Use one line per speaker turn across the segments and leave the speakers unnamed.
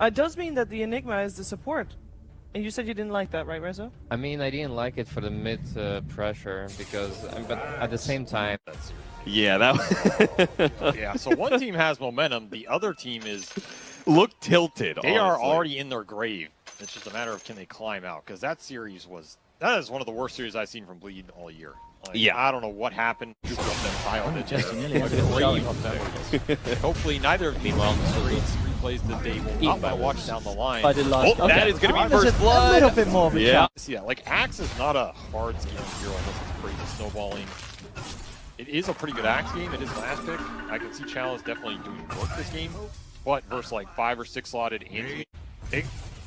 It does mean that the Enigma is the support. And you said you didn't like that, right, Rezo?
I mean, I didn't like it for the mid pressure because, but at the same time,
yeah, that.
Yeah. So one team has momentum, the other team is
look tilted.
They are
honestly.
already in their grave. It's just a matter of can they climb out, because that is one of the worst series I've seen from Bleed all year. Like,
yeah.
I don't know what happened. Hopefully neither of these replays that they will not want to watch down the line.
That is going to be first blood.
A little bit more of a
yeah.
See that? Like, Axe is not a hard scheme hero unless it's crazy snowballing. It is a pretty good Axe game. It is last pick. I can see Chalice definitely doing work this game. But versus like 5 or 6 slotted in,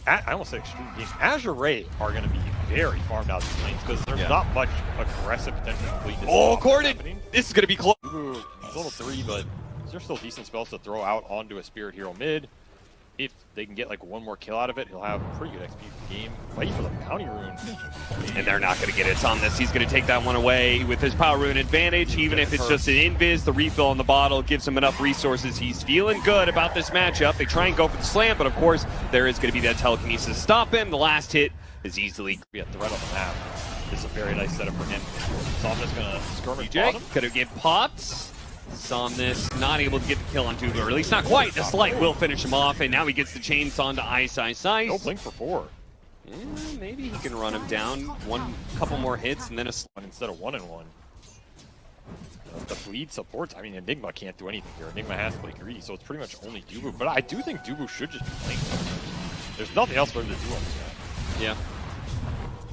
I almost said extreme games. Azure Ray are going to be very farmed out these lanes because there's not much aggressive potential to complete this.
Oh, Cordon! This is going to be close.
It's level 3, but there's still decent spells to throw out onto a Spirit Hero mid. If they can get like one more kill out of it, he'll have pretty good XP for the game. Fight for the Bounty Rune.
And they're not going to get it. On this, he's going to take that one away with his Power Rune advantage. Even if it's just an invis, the refill on the bottle gives him enough resources. He's feeling good about this matchup. They try and go for the slam, but of course, there is going to be that telekinesis to stop him. The last hit is easily
be a threat on the map. This is a very nice setup for him. Somna's going to skirmish
DJ
bottom.
could have get popped. Somnus not able to get the kill on two, or at least not quite. The slight will finish him off, and now he gets the chainsaw onto Ice.
No blink for 4.
Yeah, maybe he can run him down. Couple more hits, and then a
instead of 1-1. The Bleed supports. I mean, Enigma can't do anything here. Enigma has to play greedy, so it's pretty much only Dubu. But I do think Dubu should just be playing. There's nothing else for him to do on this map.
Yeah.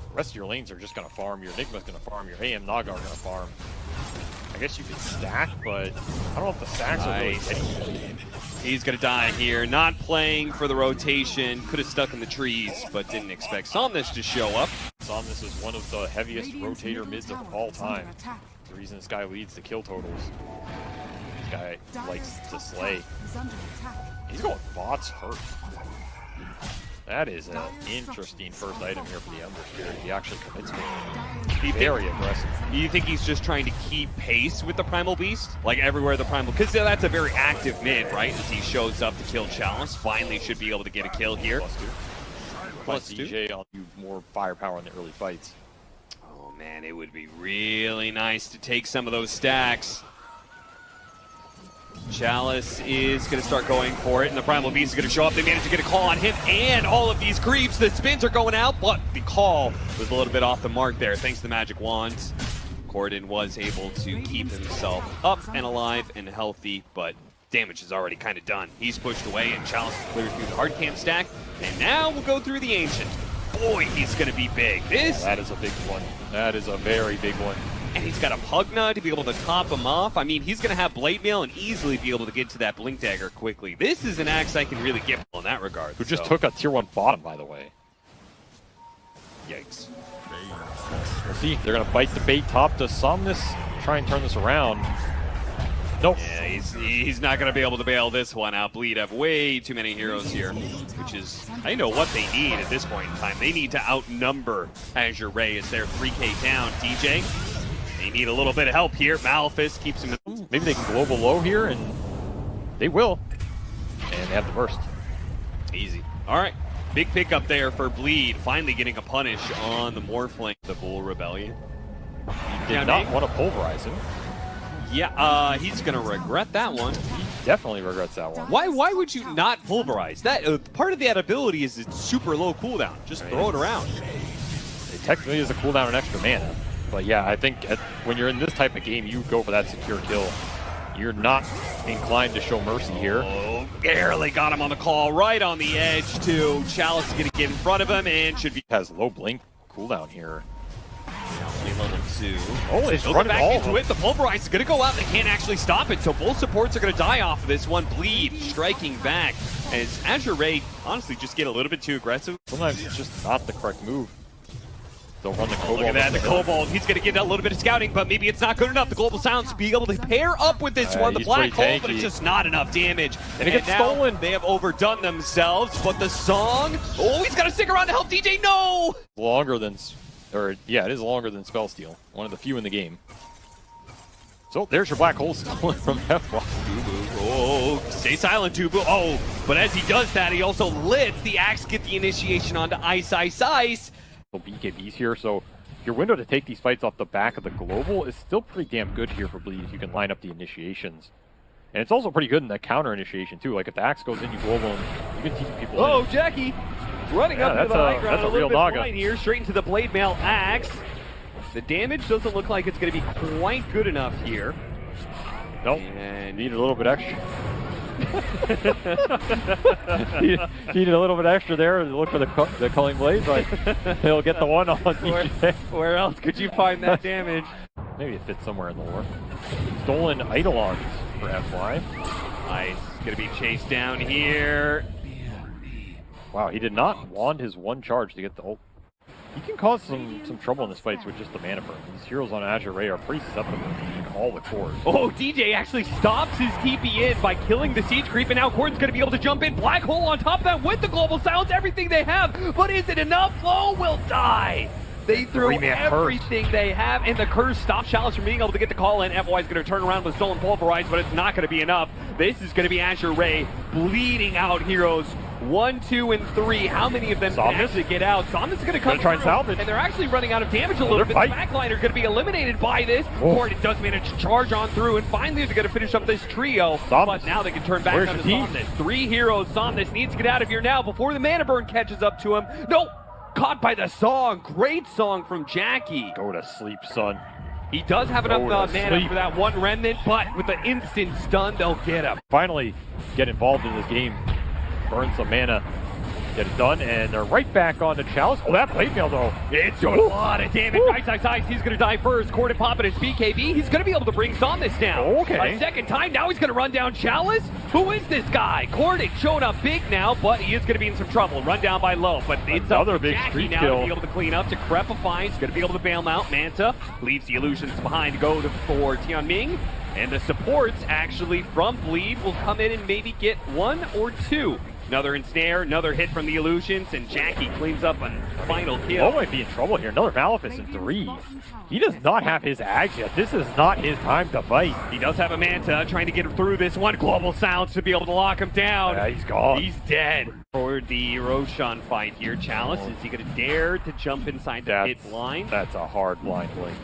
The rest of your lanes are just going to farm. Your Enigma's going to farm. Your AM Naga are going to farm. I guess you could stack, but I don't know if the stacks are really getting.
He's going to die here. Not playing for the rotation. Could have stuck in the trees, but didn't expect Somnus to show up.
Somnus is one of the heaviest rotator mids of all time. The reason this guy leads the kill totals. This guy likes to slay. He's going bots hurt. That is an interesting first item here for the Ember Spirit. He actually commits to it. Very aggressive.
Do you think he's just trying to keep pace with the Primal Beast? Like everywhere the Primal... Because that's a very active mid, right? As he shows up to kill Chalice. Finally should be able to get a kill here.
Plus DJ on you more firepower in the early fights.
Oh man, it would be really nice to take some of those stacks. Chalice is going to start going for it, and the Primal Beast is going to show up. They managed to get a call on him and all of these creeps. The spins are going out, but the call was a little bit off the mark there, thanks to the Magic Wands. Corden was able to keep himself up and alive and healthy, but damage is already kind of done. He's pushed away, and Chalice clears through the hard camp stack, and now we'll go through the Ancient. Boy, he's going to be big.
That is a big one. That is a very big one.
And he's got a Pugna to be able to top him off. I mean, he's going to have Blade Mail and easily be able to get to that Blink Dagger quickly. This is an Axe I can really get in that regard.
Who just took a tier 1 bottom, by the way.
Yikes.
We'll see. They're going to bite the bait top to Somnus. Try and turn this around. Nope.
Yeah, he's not going to be able to bail this one out. Bleed have way too many heroes here, which is, I know what they need at this point in time. They need to outnumber Azure Ray as they're 3k down. DJ, they need a little bit of help here. Malefice keeps him.
Maybe they can global low here, and they will. And they have the burst.
Easy. All right. Big pickup there for Bleed. Finally getting a punish on the Morphling, the Bull Rebellion.
He did not want to pulverize him.
Yeah, he's going to regret that one.
He definitely regrets that one.
Why would you not pulverize? That part of that ability is it's super low cooldown. Just throw it around.
It technically is a cooldown and extra mana. But yeah, I think when you're in this type of game, you go for that secure kill. You're not inclined to show mercy here.
Oh, barely got him on the call, right on the edge too. Chalice is going to get in front of him and should be...
Has low blink cooldown here.
Level 2.
Oh, it's
running back into it. The pulverize is going to go out. They can't actually stop it. So both supports are going to die off of this one. Bleed striking back as Azure Ray honestly just get a little bit too aggressive.
Sometimes it's just not the correct move. They'll run the Cobalt.
Look at that, the Cobalt. He's going to get a little bit of scouting, but maybe it's not good enough. The Global Sounds be able to pair up with this one. The Black Hole, but it's just not enough damage.
And it gets stolen.
They have overdone themselves, but the song... Oh, he's got to stick around to help DJ. No!
Longer than... Or, yeah, it is longer than Spell Steal. One of the few in the game. So, there's your Black Hole stolen from F1.
Oh, stay silent, Tubu. Oh, but as he does that, he also lets the Axe get the initiation onto Ice.
BKB's here, so your window to take these fights off the back of the global is still pretty damn good here for Bleed if you can line up the initiations. And it's also pretty good in the counter initiation too. Like if the Axe goes in, you global and you can teach people.
Oh, Jackie running up to the high ground,
that's a
little
real
bit
Naga.
blind here, straight into the blade mail Axe. The damage doesn't look like it's going to be quite good enough here.
Nope.
And
Needed a little bit extra. Needed a little bit extra there to look for the culling blade, but he'll get the one on DJ.
Where else could you find that damage?
Maybe it fits somewhere in the lore. Stolen Eidolons for FY.
Ice going to be chased down here.
Wow, he did not wand his one charge to get the ult. He can cause some trouble in this fight with just the mana burn. These heroes on Azure Ray are pretty susceptible to all the cores.
Oh, DJ actually stops his TP in by killing the siege creep, and now Gordon's going to be able to jump in. Black Hole on top of that with the global silence, everything they have. But is it enough? Low will die. They threw everything they have, and the curse stops Chalice from being able to get the call in. FY is going to turn around with Stolen Pulverize, but it's not going to be enough. This is going to be Azure Ray bleeding out heroes. 1, 2, and 3. How many of them can actually get out? Somnus is going to come
try and salvage.
and they're actually running out of damage a little bit. The backline are going to be eliminated by this. Gordon does manage to charge on through, and finally they're going to finish up this trio. But now they can turn back on to Somnus. 3 heroes. Somnus needs to get out of here now before the mana burn catches up to him. No! Caught by the song. Great song from Jackie.
Go to sleep, son.
He does have enough mana for that one remnant, but with the instant stun, they'll get him.
Finally get involved in this game. Burn some mana, get it done, and they're right back on the Chalice. Oh, that blade mail though.
It's doing a lot of damage. Ice. He's going to die first. Corden popping his BKB. He's going to be able to bring Somnus down.
Okay.
A second time. Now he's going to run down Chalice. Who is this guy? Corden showing up big now, but he is going to be in some trouble. Run down by Low, but it's
another
up to
big
Jackie now
kill
to be able to clean up. To Crepify, he's going to be able to bail him out. Manta leaves the illusions behind to go for Tianming. And the supports actually from Bleed will come in and maybe get 1 or 2. Another ensnare, another hit from the illusions, and Jackie cleans up a final kill.
Low might be in trouble here. Another Malefice in 3. He does not have his Ags yet. This is not his time to fight.
He does have a Manta trying to get through this one. Global Sounds to be able to lock him down.
Yeah, he's gone.
He's dead. For the Roshan fight here, Chalice, is he going to dare to jump inside the hit line?
That's a hard blind blink.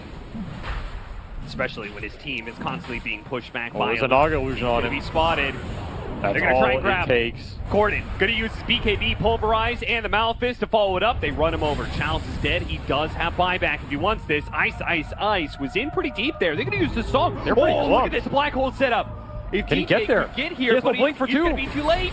Especially when his team is constantly being pushed back by
There's a Naga illusion on him.
He's going to be spotted.
That's
They're going to try and
all
grab
it takes.
Corden going to use his BKB Pulverize and the Malefice to follow it up. They run him over. Chalice is dead. He does have buyback if he wants this. Ice was in pretty deep there. They're going to use the song.
They're pretty
look at this black hole setup. If
Can he get there?
Get
He
here,
has no
but
blink for
he's
2.
going to be too late.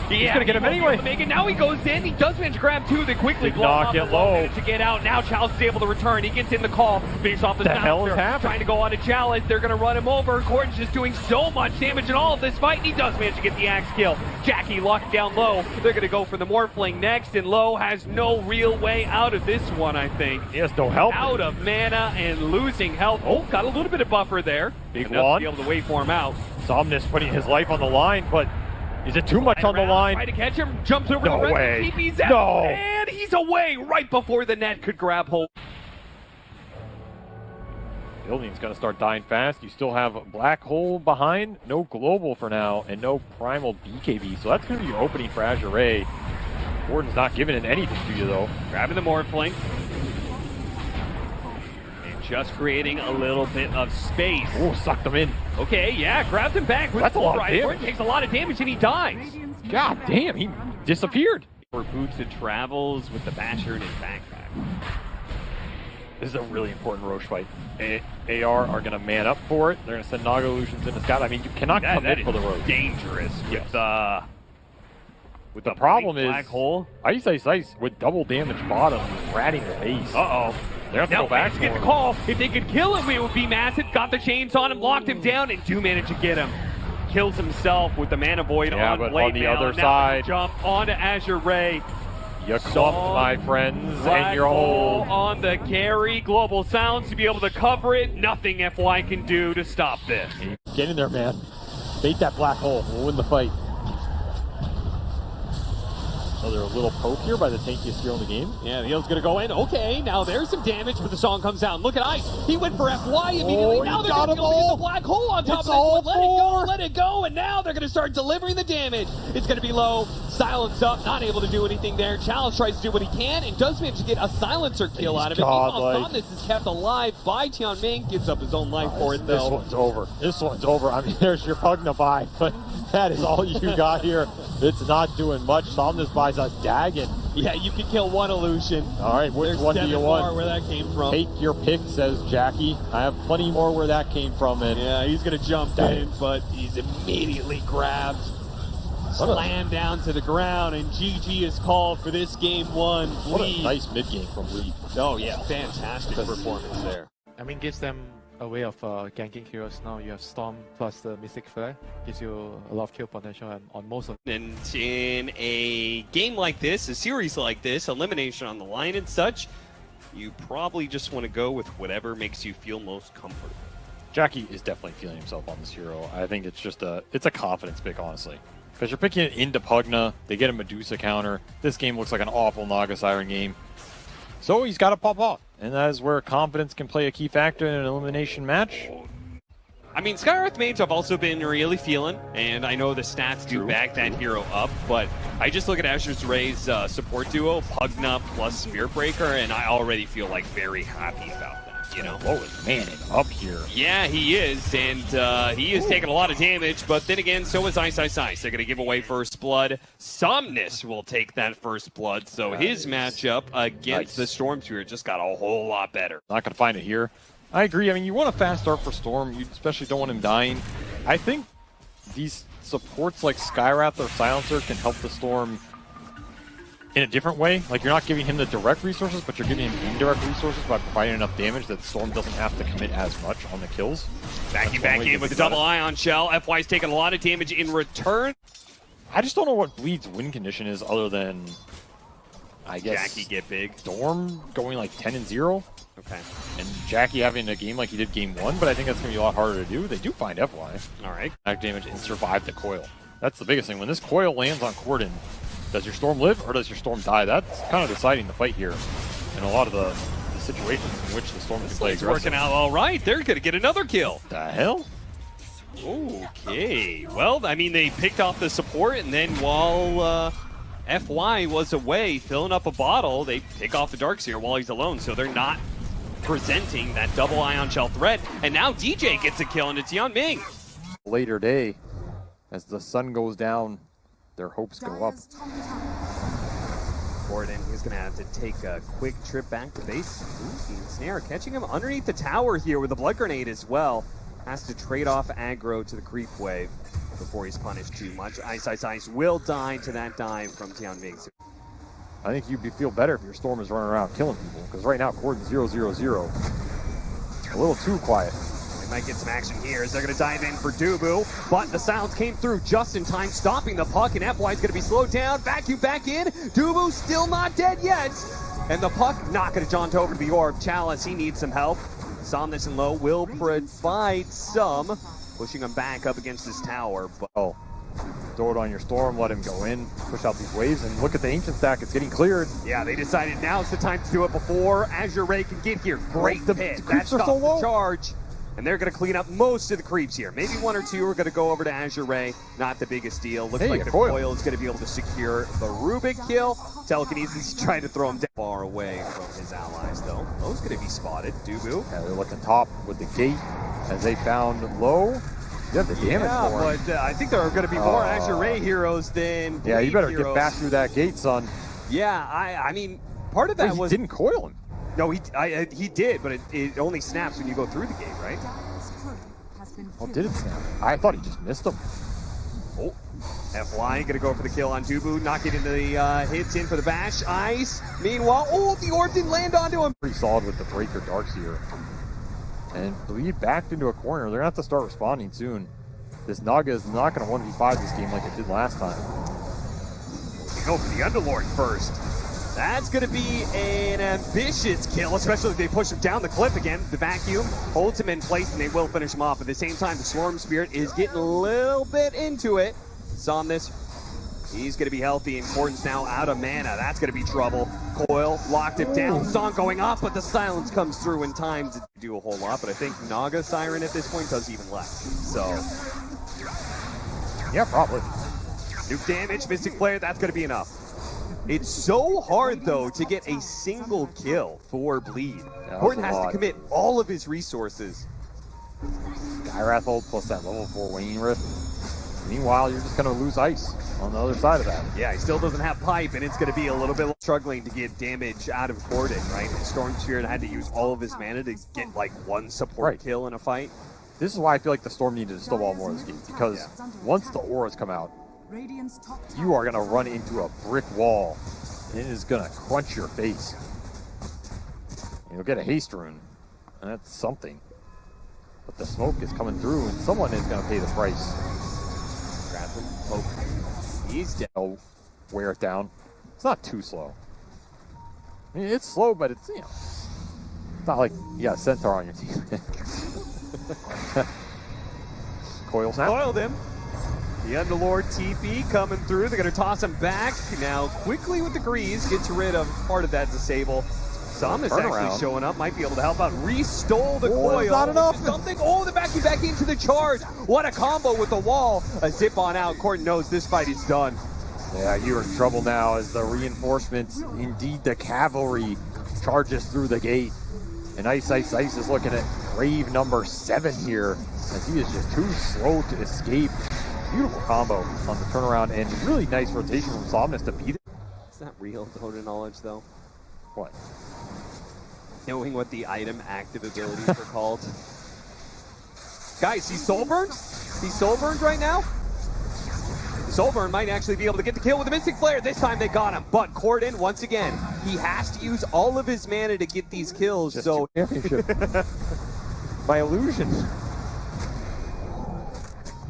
He's gonna get him anyway.
Now he goes in. He does manage to grab 2. They quickly
Did
blow
not
off
get
the
low.
minute to get out. Now Chalice is able to return. He gets in the call. Finish off the
hell is
silencer.
happening?
Trying to go on to Chalice. They're going to run him over. Corden's just doing so much damage in all of this fight. And he does manage to get the axe kill. Jackie locked down Low. They're going to go for the Morphling next. And Low has no real way out of this one, I think.
He has no help.
Out of mana and losing health. Oh, got a little bit of buffer there.
Big
Enough
one.
to be able to wait for him out.
Somnus putting his life on the line, but is it too much on the line?
Try to catch him, jumps over
No
the red,
way.
TP's out,
No.
and he's away right before the net could grab hold.
Building's going to start dying fast. You still have Black Hole behind, no Global for now, and no Primal BKB. So that's going to be your opening for Azure Ray. Gordon's not giving in anything to you, though.
Grabbing the Morphling. And just creating a little bit of space.
Oh, sucked them in.
Okay, yeah, grabbed him back with
That's a lot of
Pulverize.
damage.
Takes a lot of damage and he dies.
God damn, he disappeared.
For Boots and travels with the Basher in his backpack.
This is a really important Roche fight. AR are going to man up for it. They're going to send Naga Illusions in the scat. I mean, you cannot commit for the Roche.
Dangerous with
the problem is
Black Hole.
Ice with double damage bottom, ratting the face.
Uh-oh.
They have to go back to
get the
him.
call. If they could kill him, it would be massive. Got the chains on him, locked him down, and do manage to get him. Kills himself with the Mana Void on
but
Blade
on the
Mail.
other
Now
side,
jump onto Azure Ray.
you clumped, my friends,
Black
and your
Hole
hole.
on the carry. Global Sounds to be able to cover it. Nothing FY can do to stop this.
Get in there, man. Bait that Black Hole. We'll win the fight. Another little poke here by the tankiest hero in the game.
Yeah, the heal's gonna go in. Okay, now there's some damage, but the song comes out. Look at Ice. He went for FY immediately.
Oh,
Now they're
got
gonna
him
go get
all.
the black hole on top
It's
of it.
all
Let it go, and now they're gonna start delivering the damage. It's gonna be low. Silence up, not able to do anything there. Chalice tries to do what he can and does manage to get a silencer kill out of it. Meanwhile, this is kept alive by Tianming. Gives up his own life for it, though.
This one's over. This one's over. I mean, there's your Pugna buy, but that is all you got here. It's not doing much. Somnus buys us Dagon.
Yeah, you can kill one illusion.
All right, which
There's
one do you
7
want?
more where that came from.
Take your pick, says Jackie. I have plenty more where that came from. And
Yeah, he's gonna jump in, but he's immediately grabbed, slammed down to the ground, and GG is called for this game 1.
what a nice mid game from Lee.
Oh yeah, fantastic performance there.
I mean, gives them a way of ganking heroes now. You have Storm plus the Mystic Flare, gives you a lot of kill potential and on most of
And in a game like this, a series like this, elimination on the line and such, you probably just want to go with whatever makes you feel most comfortable.
Jackie is definitely feeling himself on this hero. I think it's just a confidence pick, honestly. Because you're picking it into Pugna, they get a Medusa counter. This game looks like an awful Naga Siren game. So he's got to pop off. And that is where confidence can play a key factor in an elimination match.
I mean, Skyreath mains I've also been really feeling, and I know the stats do back that hero up, but I just look at Azure's Ray's support duo, Pugna plus Spirit Breaker, and I already feel like very happy about that, you know?
Low is manning up here.
Yeah, he is, and he is taking a lot of damage, but then again, so is Ice. They're going to give away first blood. Somnus will take that first blood, so his matchup against the Storm Spirit just got a whole lot better.
Not going to find it here. I agree. I mean, you want a fast start for Storm. You especially don't want him dying. I think these supports like Skywrath or Silencer can help the Storm in a different way. Like, you're not giving him the direct resources, but you're giving him indirect resources by providing enough damage that Storm doesn't have to commit as much on the kills.
Back in with the double ion shell. FY's taking a lot of damage in return.
I just don't know what Bleed's win condition is other than, I guess,
Jackie get big.
Storm going like 10-0.
Okay.
And Jackie having a game like he did game 1, but I think that's going to be a lot harder to do. They do find FY.
All right.
Back damage and survive the coil. That's the biggest thing. When this coil lands on Corden, does your Storm live or does your Storm die? That's kind of deciding the fight here. In a lot of the situations in which the Storm can play
It's
aggressive.
working out all right. They're going to get another kill.
The hell?
Okay. Well, I mean, they picked off the support, and then while FY was away filling up a bottle, they pick off the Darkseer while he's alone, so they're not presenting that double ion shell threat. And now DJ gets a kill, and it's Tianming.
Later day, as the sun goes down, their hopes go up.
Gordon, he's going to have to take a quick trip back to base. Ooh, Snare catching him underneath the tower here with a blood grenade as well. Has to trade off aggro to the creep wave before he's punished too much. Ice will die to that dive from Tianming.
I think you'd feel better if your Storm is running around killing people, because right now Corden's 0-0-0. A little too quiet.
They might get some action here as they're going to dive in for Dubu, but the silence came through just in time, stopping the puck, and FY is going to be slowed down. Vacuum back in. Dubu still not dead yet. And the puck not going to jaunt over to the orb. Chalice, he needs some help. Somnus and Low will provide some, pushing him back up against this tower. But
Oh, throw it on your Storm, let him go in, push out these waves, and look at the Ancient stack. It's getting cleared.
yeah, they decided now's the time to do it before Azure Ray can get here. Great
The
hit.
creeps
That
are so
stops
low.
the charge. And they're going to clean up most of the creeps here. Maybe 1 or 2 are going to go over to Azure Ray. Not the biggest deal. Looks
Hey,
like
a
the
coil.
coil is going to be able to secure the Rubik kill. Telekinesis trying to throw him far away from his allies, though. Low's going to be spotted. Dubu.
Yeah, they're looking top with the gate as they found Low. You have the damage
Yeah,
for him.
but I think there are going to be more Azure Ray heroes than
Yeah, you
Blade
better
heroes.
get back through that gate, son.
Yeah, I mean, part of
Wait,
that
he
was...
didn't coil him.
No, he did, but it only snaps when you go through the gate, right?
Oh, did it snap? I thought he just missed him.
Oh, FY gonna go for the kill on Dubu, not getting the hits in for the bash. Ice, meanwhile, oh, the orb didn't land onto him.
Pretty solid with the Breaker Darkseer. And Bleed backed into a corner. They're gonna have to start responding soon. This Naga is not gonna 1v5 this game like it did last time.
They go for the Underlord first. That's going to be an ambitious kill, especially if they push him down the cliff again. The vacuum holds him in place, and they will finish him off. At the same time, the Storm Spirit is getting a little bit into it. Somnus He's going to be healthy, and Gordon's now out of mana. That's going to be trouble. Coil locked him down. Song going off, but the silence comes through in time to do a whole lot. But I think Naga Siren at this point does even less. So,
Yeah, probably.
nuke damage, Mystic Flare, that's going to be enough. It's so hard, though, to get a single kill for Bleed.
Yeah,
Gordon
that's a
has to
lot.
commit all of his resources.
Skywrath ult plus that level 4 Waning Rift. Meanwhile, you're just going to lose ice on the other side of that.
Yeah, he still doesn't have pipe, and it's going to be a little bit struggling to get damage out of Gordon, right? Storm Spirit had to use all of his mana to get like one support
Right.
kill in a fight.
This is why I feel like the Storm needed to snowball more this game, because once the auras come out, you are going to run into a brick wall, and it is going to crunch your face. You'll get a haste rune, and that's something. But the smoke is coming through, and someone is going to pay the price.
Grab him, poke. He's dead.
They'll wear it down. It's not too slow. I mean, it's slow, but it's, it's not like you got a Centaur on your team. Coil snap.
Coiled him. The Underlord TP coming through. They're going to toss him back. Now, quickly with the Grease, gets rid of part of that disable. Some is actually
Turnaround.
showing up. Might be able to help out. Restole the
Oh,
coil.
it's not enough.
Something. Oh, the backing back into the charge. What a combo with the wall. A zip on out. Gordon knows this fight is done.
Yeah, you're in trouble now as the reinforcements, indeed the cavalry, charges through the gate. And Ice is looking at grave number 7 here, as he is just too slow to escape. Beautiful combo on the turnaround, and really nice rotation from Somnus to beat it.
It's not real Dota knowledge, though.
What?
Knowing what the item active abilities are called. Guys, see Soulburn? See Soulburn right now? Soulburn might actually be able to get the kill with the Mystic Flare. This time they got him. But Corden, once again, he has to use all of his mana to get these kills.
Just
so
championship. My illusion.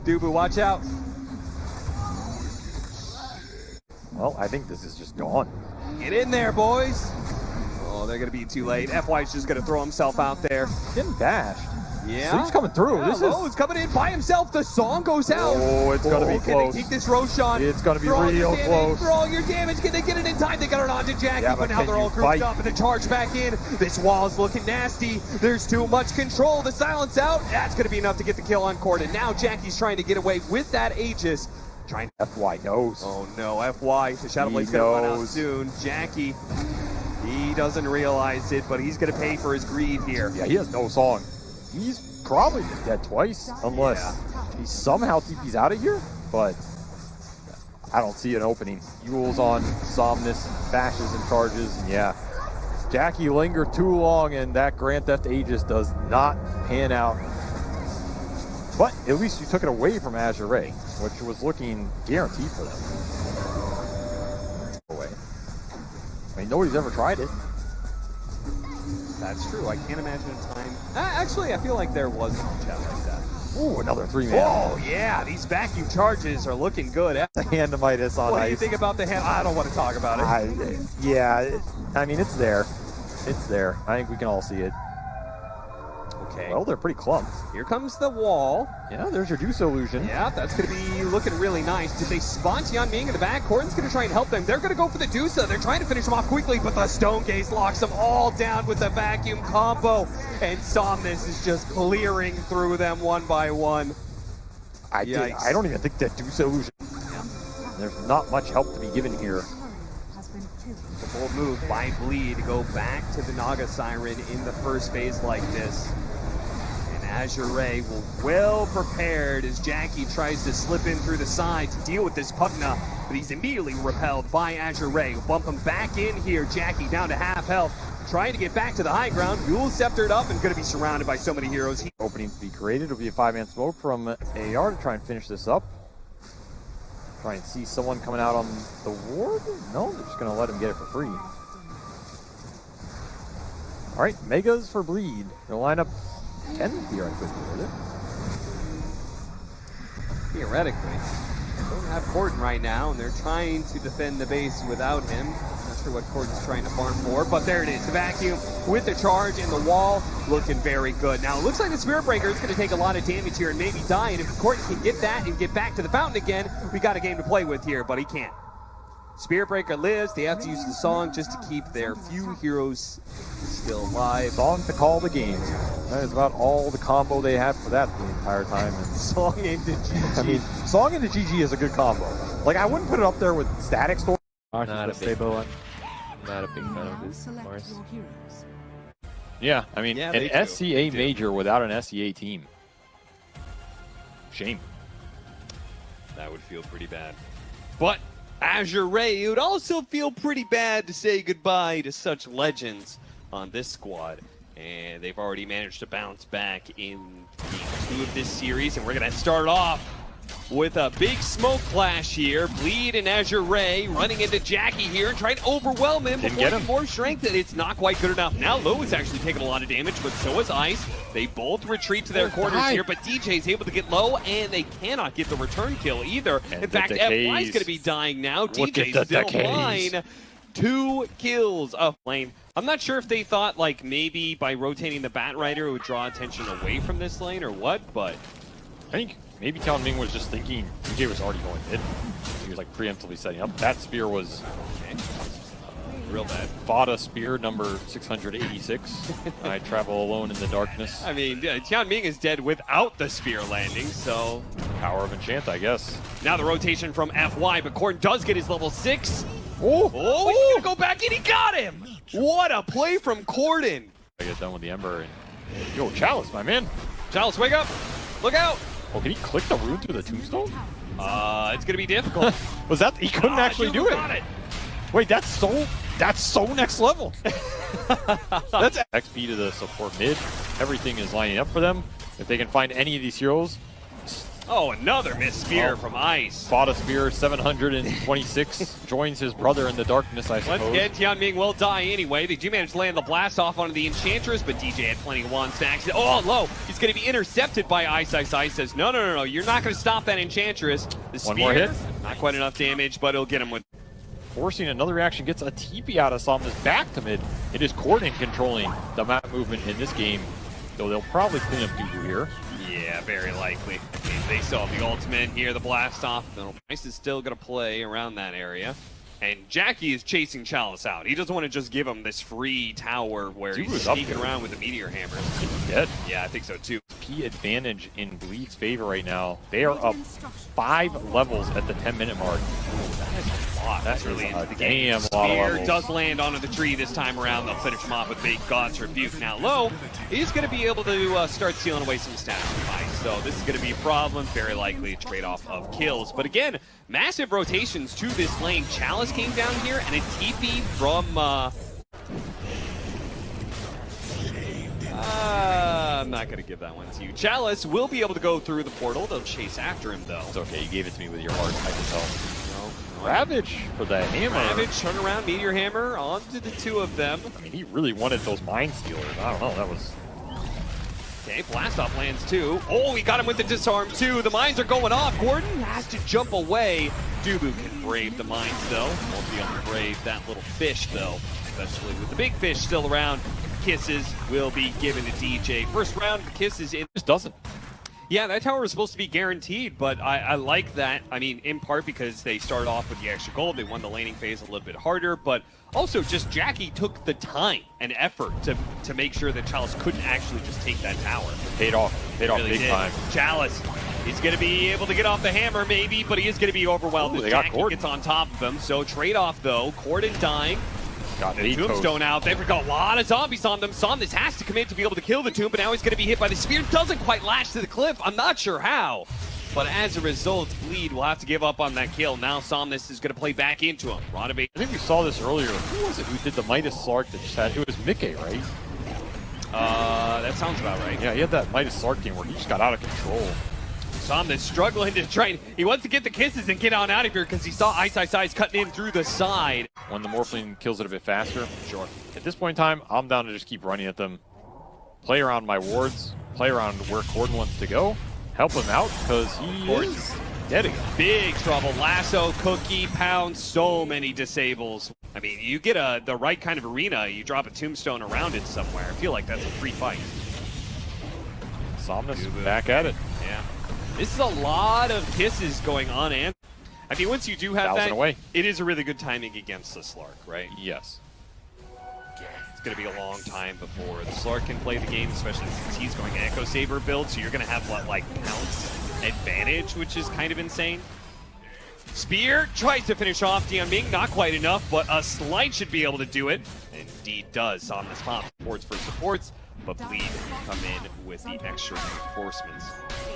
Dubu, watch out.
Well, I think this is just gone.
Get in there, boys. Oh, they're going to be too late. FY's just going to throw himself out there.
Getting bashed.
Yeah.
Sleep's coming through.
Yeah,
This
Lowe's coming in by himself. The song goes out.
Oh, it's gonna be
Can
close.
they take this Roshan?
It's gonna be
For all your
real
damage,
close.
For all your damage, can they get it in time? They got it onto Jackie,
Yeah,
but
but
now
can
they're
you
all grouped
fight?
up and the charge back in. This wall's looking nasty. There's too much control. The silence out. That's going to be enough to get the kill on Corden. Now Jackie's trying to get away with that Aegis. Trying.
FY knows.
Oh no, FY. The Shadow
He
Blade's going to run out
knows.
soon. Jackie, he doesn't realize it, but he's going to pay for his greed here.
Yeah, he has no song. He's probably dead twice, unless he somehow TP's out of here, but I don't see an opening. Yule's on Somnus, bashes and charges, and yeah. Jackie lingered too long, and that Grand Theft Aegis does not pan out. But at least you took it away from Azure, which was looking guaranteed for them. Away. I mean, nobody's ever tried it.
That's true. I can't imagine a time. Actually, I feel like there was a chat like that.
Ooh, another 3-man.
Oh, yeah. These vacuum charges are looking good.
The Handamitis on
What do
ice.
you think about the hand? I don't want to talk about it.
I mean, it's there. It's there. I think we can all see it.
Okay.
Well, they're pretty clumped.
Here comes the wall.
Yeah, there's your Juice Illusion.
Yeah, that's going to be looking really nice. Did they spawn Tian Ming in the back? Corden's going to try and help them. They're going to go for the Dusa. They're trying to finish them off quickly, but the Stone Gaze locks them all down with the vacuum combo. And Somnus is just clearing through them one by one.
I
Yikes.
don't even think that Juice Illusion. There's not much help to be given here.
The bold move by Bleed to go back to the Naga Siren in the first phase like this. And Azure Ray will well prepared as Jackie tries to slip in through the side to deal with this Pugna, but he's immediately repelled by Azure Ray. Bump him back in here. Jackie down to half health, trying to get back to the high ground. Yule sceptered up and going to be surrounded by so many heroes.
Opening to be created. It'll be a 5-man smoke from AR to try and finish this up. Try and see someone coming out on the ward? No, they're just going to let him get it for free. All right, Megas for Bleed. They'll line up 10 theoretically with it.
Theoretically. don't have Corden right now, and they're trying to defend the base without him. Not sure what Corden's trying to farm for, but there it is. The vacuum with the charge and the wall looking very good. Now, it looks like the Spirit Breaker is going to take a lot of damage here and maybe die, and if Corden can get that and get back to the fountain again, we got a game to play with here, but he can't. Spirit Breaker lives. They have to use the song just to keep their few heroes still alive.
Song to call the game. That is about all the combo they had for that the entire time. And
Song into GG.
I mean, Song into GG is a good combo. Like, I wouldn't put it up there with Static Storm.
Mars
Not
is
a
the
big
stable one.
Not a big fan of this, Mars.
Yeah, I mean,
Yeah,
an
they do.
SCA major without an SCA team. Shame.
That would feel pretty bad. But Azure Ray, it would also feel pretty bad to say goodbye to such legends on this squad. And they've already managed to bounce back in game 2 of this series. And we're going to start off with a big smoke flash here. Bleed and Azure Ray running into Jackie here and trying to overwhelm him.
Didn't
before
get him.
getting more strength, and it's not quite good enough. Now Low is actually taking a lot of damage, but so is Ice. They both retreat to their corners
die.
here, but DJ is able to get Low, and they cannot get the return kill either.
And
In
the
fact,
decays.
FY is going to be dying now.
Look at
DJ's
the
still
decays.
fine. 2 kills up lane. I'm not sure if they thought, like, maybe by rotating the Bat Rider it would draw attention away from this lane or what, but
I think maybe Tian Ming was just thinking DJ was already going mid. He was like preemptively setting up. That spear was
real bad.
Vada spear number 686. I travel alone in the darkness.
I mean, Tian Ming is dead without the spear landing, so
Power of enchant, I guess.
now the rotation from FY, but Corn does get his level 6.
Oh,
Oh, he's gonna go back and he got him! What a play from Corden!
I get done with the Ember and yo, Chalice, my man.
Chalice, wake up! Look out!
Oh, can he click the rune through the tombstone?
It's gonna be difficult.
Was that he couldn't actually do it?
Got it.
Wait, that's so next level. That's XP to the support mid. Everything is lining up for them. If they can find any of these heroes,
Oh, another missed spear from Ice.
Vada spear 726 joins his brother in the darkness, I suppose.
Once again, Tian Ming will die anyway. They do manage to land the blast off onto the Enchantress, but DJ had plenty of wand stacks. Oh, Low. He's going to be intercepted by Ice. Ice says, no. You're not going to stop that Enchantress. The spear,
One more hit.
Not quite enough damage, but it'll get him with.
Forcing another reaction, gets a TP out of Somnus back to mid. It is Corden controlling the map movement in this game, though they'll probably clean up Dooku here.
Yeah, very likely. I mean, they saw the ultimate here, the blast off. Ice is still going to play around that area. And Jackie is chasing Chalice out. He doesn't want to just give him this free tower where
Dude
he's
was up
sneaking
there.
around with the meteor hammer.
Dead.
Yeah, I think so too.
Key advantage in Bleed's favor right now. They are up 5 levels at the 10-minute mark.
That's
That
really
is
into
a
the game.
damn lot of
Spear
levels.
does land onto the tree this time around. They'll finish him off with big God's Rebuke. Now Low is going to be able to start sealing away some stats from Ice. So this is going to be a problem. Very likely a trade-off of kills. But again, massive rotations to this lane. Chalice came down here and a TP from... I'm not going to give that one to you. Chalice will be able to go through the portal. They'll chase after him, though.
It's okay, you gave it to me with your heart, I can tell. Ravage for the hammer.
Ravage, turn around, Meteor Hammer onto the 2 of them.
I mean, he really wanted those Mind Stealers. I don't know, that was...
Okay, blast off lands too. Oh, he got him with the disarm too. The mines are going off. Gordon has to jump away. Dubu can brave the mines though. Won't be able to brave that little fish though. Especially with the big fish still around. Kisses will be given to DJ. First round, Kisses in.
Just doesn't.
Yeah, that tower was supposed to be guaranteed, but I like that. I mean, in part because they started off with the extra gold. They won the laning phase a little bit harder, but also just Jackie took the time and effort to make sure that Chalice couldn't actually just take that tower.
Paid off
Really
big
did.
time.
Chalice, he's going to be able to get off the hammer maybe, but he is going to be overwhelmed
Ooh,
as
they got
Jackie
Corden.
gets on top of him. So trade-off though, Corden dying.
Got
The
the
Tombstone out. They've got a lot of zombies on them. Somnus has to commit to be able to kill the Tomb, but now he's going to be hit by the spear. Doesn't quite latch to the cliff. I'm not sure how. But as a result, Bleed will have to give up on that kill. Now Somnus is going to play back into him. Rodabate.
I think we saw this earlier. Who was it who did the Midas Sark that just had... It was Mickey, right?
That sounds about right.
Yeah, he had that Midas Sark game where he just got out of control.
Somnus struggling to try. He wants to get the kisses and get on out of here because he saw Ice cutting in through the side.
When the Morphling kills it a bit faster.
Sure.
At this point in time, I'm down to just keep running at them. Play around my wards. Play around where Corden wants to go. Help him out because he is dead again.
Big trouble. Lasso, Cookie, Pound, so many disables. I mean, you get the right kind of arena, you drop a tombstone around it somewhere. I feel like that's a free fight.
Somnus back at it.
Yeah. This is a lot of kisses going on, and I mean, once you do have
1,000
that,
away.
it is a really good timing against the Slark, right?
Yes.
It's going to be a long time before the Slark can play the game, especially since he's going Echo Saber build, so you're going to have, what, like, Pounce advantage, which is kind of insane. Spear tries to finish off Dion Ming, not quite enough, but a Slight should be able to do it. Indeed does on this pop. Supports for supports, but Bleed come in with the extra reinforcements.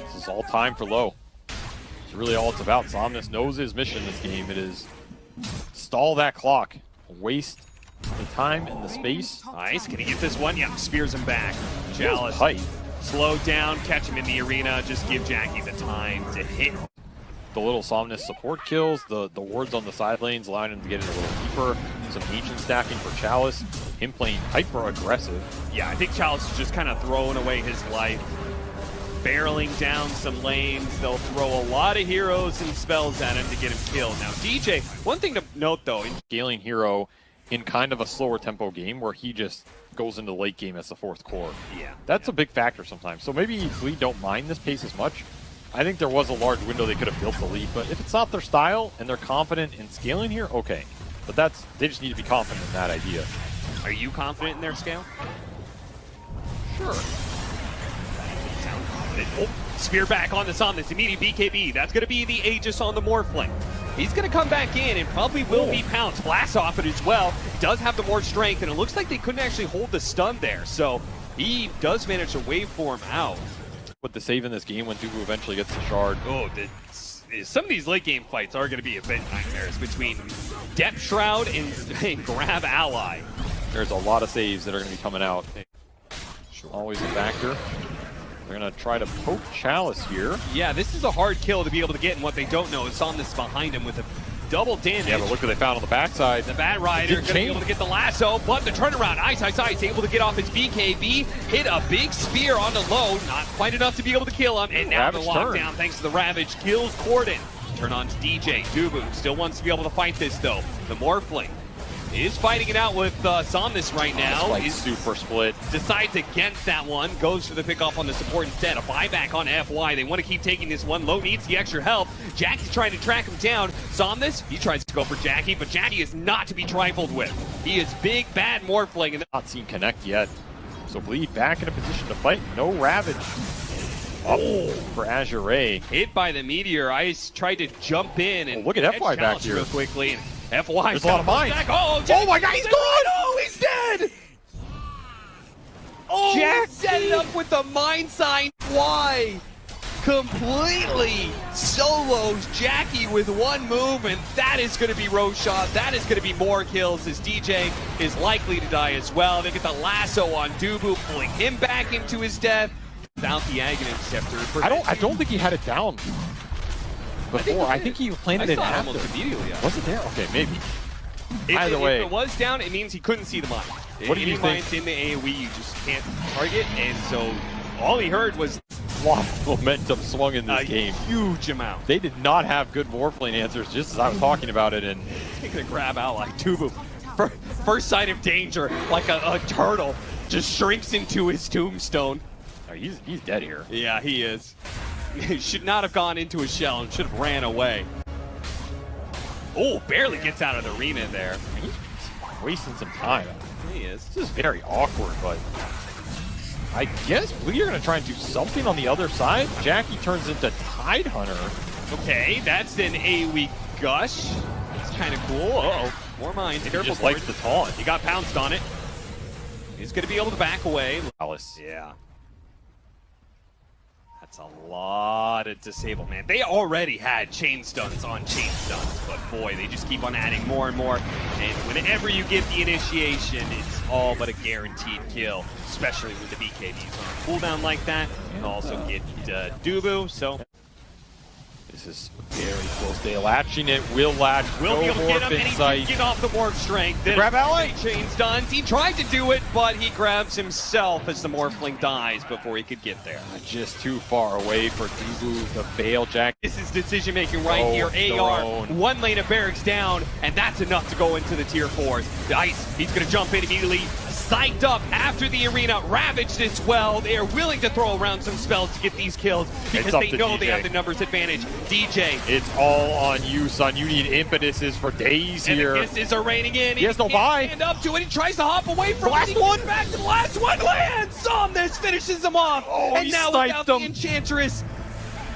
This is all time for low. It's really all it's about. Somnus knows his mission in this game. It is stall that clock, waste the time and the space.
Nice, can he get this one? Yeah, spears him back. Chalice,
Height.
slow down, catch him in the arena, just give Jackie the time to hit.
The little Somnus support kills, the wards on the side lanes allowing him to get in a little deeper. Some ancient stacking for Chalice. Him playing hyper aggressive.
Yeah, I think Chalice is just kind of throwing away his life. Barreling down some lanes. They'll throw a lot of heroes and spells at him to get him killed. Now, DJ, one thing to note though,
Scaling hero in kind of a slower tempo game where he just goes into the late game as the fourth core.
yeah,
That's a big factor sometimes. So maybe we don't mind this pace as much. I think there was a large window they could have built the lead, but if it's not their style and they're confident in scaling here, okay. But they just need to be confident in that idea.
Are you confident in their scale?
Sure.
Oh, spear back on the Somnus, immediate BKB. That's going to be the Aegis on the Morphling. He's going to come back in and probably will be pounced. Blast off it as well. Does have the more strength, and it looks like they couldn't actually hold the stun there. So he does manage to waveform out.
With the save in this game when Dubu eventually gets the shard.
Oh, some of these late game fights are going to be a bit nightmares between Depth Shroud and Grab Ally.
There's a lot of saves that are going to be coming out. Always a factor. They're going to try to poke Chalice here.
Yeah, this is a hard kill to be able to get, and what they don't know is Somnus behind him with a double damage.
Yeah, but look what they found on the backside.
The Bat Rider going to be able to get the lasso, but the turnaround, Ice able to get off his BKB, hit a big spear on the low, not quite enough to be able to kill him, and now the lockdown, thanks to the Ravage, kills Corden. Turn on to DJ. Dubu still wants to be able to fight this though. The Morphling is fighting it out with Somnus right now.
Like super split.
Decides against that one, goes for the pickoff on the support instead. A buyback on FY. They want to keep taking this one. Low needs the extra help. Jackie's trying to track him down. Somnus, he tries to go for Jackie, but Jackie is not to be trifled with. He is big, bad Morphling. And
Not seen connect yet. So Bleed back in a position to fight. No Ravage. Oh, for Azure.
hit by the Meteor. Ice tried to jump in and
look at
catch
FY back
Chalice
here.
real quickly. And FY
There's a lot of mines.
Oh,
Oh my God, he's gone!
Oh, he's dead! Oh, Jack set it up with the mine sign. Why? Completely solos Jackie with one move, and that is going to be Roshan. That is going to be more kills as DJ is likely to die as well. They get the lasso on Dubu, pulling him back into his death. Without the Aghanim Scepter.
I don't think he had it down before. I think he planted it after.
Almost immediately.
Was it there? Okay, maybe.
Either
way.
If it was down, it means he couldn't see the mine.
What do you
Any
think?
mines in the AoE, you just can't target, and so all he heard was
A lot of momentum swung in this
a
game.
huge amount.
They did not have good Morphling answers, just as I was talking about it. And
Taking a grab out like Tubu. First sign of danger, like a turtle, just shrinks into his tombstone.
oh, he's dead here.
Yeah, he is. He should not have gone into his shell and should have ran away. Oh, barely gets out of the arena there.
He's wasting some time.
He is.
This is very awkward, but I guess we are going to try and do something on the other side. Jackie turns into Tide Hunter.
Okay, that's an AoE gush. It's kind of cool. Uh-oh. More mines.
He
Careful,
just likes the taunt.
He got pounced on it. He's going to be able to back away.
Alice.
Yeah. That's a lot of disable, man. They already had chain stuns on chain stuns, but boy, they just keep on adding more and more. And whenever you get the initiation, it's all but a guaranteed kill, especially with the BKBs on a cooldown like that. You can also get Dubu, so
This is very close. They latching it. Will latch.
Will be
No
able to
more
get him, and he
insight.
did get off the Morph Strength. Then
grab ally?
Chains done. He tried to do it, but he grabs himself as the Morphling dies before he could get there.
Just too far away for Dubu. The Veil Jack.
This is decision making right
Oh,
here.
their
AR,
own.
one lane of barracks down, and that's enough to go into the tier 4s. The Ice, he's going to jump in immediately. Psyched up after the arena, ravaged as well. They are willing to throw around some spells to get these kills because
up
they
to
know they
DJ.
have the numbers advantage. DJ.
It's all on you, son. You need impetuses for days
And
here.
the kisses are raining in.
He has no
can't
buy.
stand up to it. He tries to hop away from
Last
it. He
one.
gets back to the last one. Lands! Somnus finishes him off.
Oh,
and
he
now
sniped
without the
him.
Enchantress.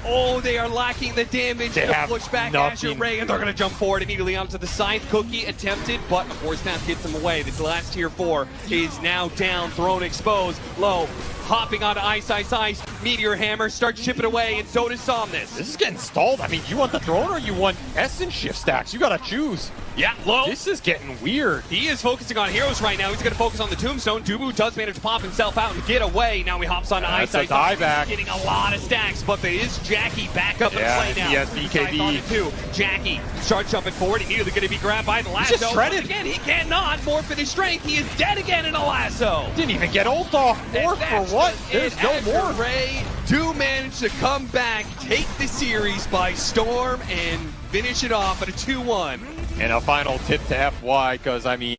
Oh, they are lacking the damage
They
to
have
push back
nothing.
Azure Ray, and they're going to jump forward immediately onto the Scythe. Cookie attempted, but a Force Snap gets him away. The last tier 4 is now down, thrown exposed. Low, hopping onto Ice. Meteor Hammer starts chipping away, and so does Somnus.
This is getting stalled. I mean, you want the throne or you want Essence shift stacks? You gotta choose.
Yeah, Low.
This is getting weird.
He is focusing on heroes right now. He's going to focus on the Tombstone. Dubu does manage to pop himself out and get away. Now he hops on Ice.
That's a dieback.
Getting a lot of stacks, but there is Jackie back up in
Yeah,
play now.
he has BKB.
On it too. Jackie starts jumping forward. Immediately going to be grabbed by the lasso.
just shredded.
Once again, he cannot morph in his strength. He is dead again in a lasso.
Didn't even get ult off. More
And
for
that's
what?
just
There's
it.
no
Azure
more.
Ray do manage to come back, take the series by storm, and finish it off at a 2-1.
And a final tip to FY, because I mean,